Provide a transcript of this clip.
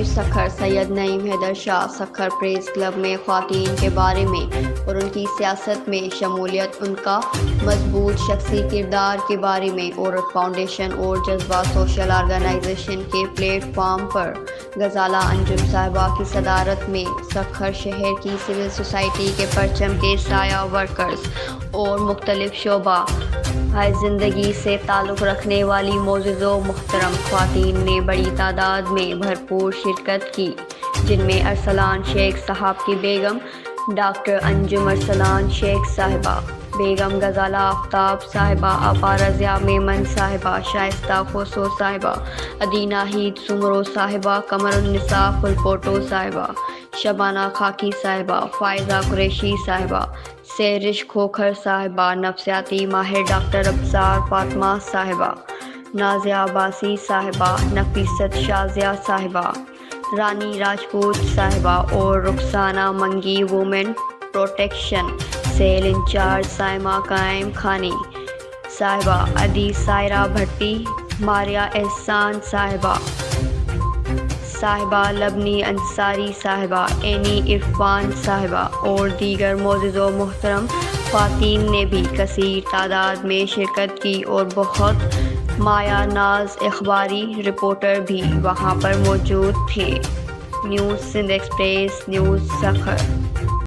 امیر سکھر سید نعیم حیدر شاہ Sukkur press club میں خواتین کے بارے میں اور ان کی سیاست میں شمولیت، ان کا مضبوط شخصی کردار کے بارے میں عورت فاؤنڈیشن اور جذبہ سوشل آرگنائزیشن کے پلیٹ فارم پر غزالہ انجم صاحبہ کی صدارت میں سکھر شہر کی سول سوسائٹی کے پرچم کے سایہ ورکرز اور مختلف شعبہ زندگی سے تعلق رکھنے والی معزز و محترم خواتین نے بڑی تعداد میں بھرپور شرکت کی، جن میں ارسلان شیخ صاحب کی بیگم ڈاکٹر انجم ارسلان شیخ صاحبہ، بیگم غزالہ آفتاب صاحبہ، آپا رضیہ میمن صاحبہ، شائستہ خسرو صاحبہ، ادینہ ہید سمرو صاحبہ، قمر النساء فلپوٹو صاحبہ، شبانہ خاکی صاحبہ، فائزہ قریشی صاحبہ، سہرش کھوکھر صاحبہ، نفسیاتی ماہر ڈاکٹر ابصار فاطمہ صاحبہ، نازیہ عباسی صاحبہ، نفیست شازیہ صاحبہ، رانی راجپوت صاحبہ اور Rukhsana Mangi woman protection cell incharge Saima Qaim Khani صاحبہ، ادی سائرہ بھٹی، ماریہ احسان صاحبہ، لبنی انصاری صاحبہ، اینی عرفان صاحبہ اور دیگر معزز و محترم خواتین نے بھی کثیر تعداد میں شرکت کی اور بہت مایہ ناز اخباری رپورٹر بھی وہاں پر موجود تھے۔ News Sindh express, news Sukkur.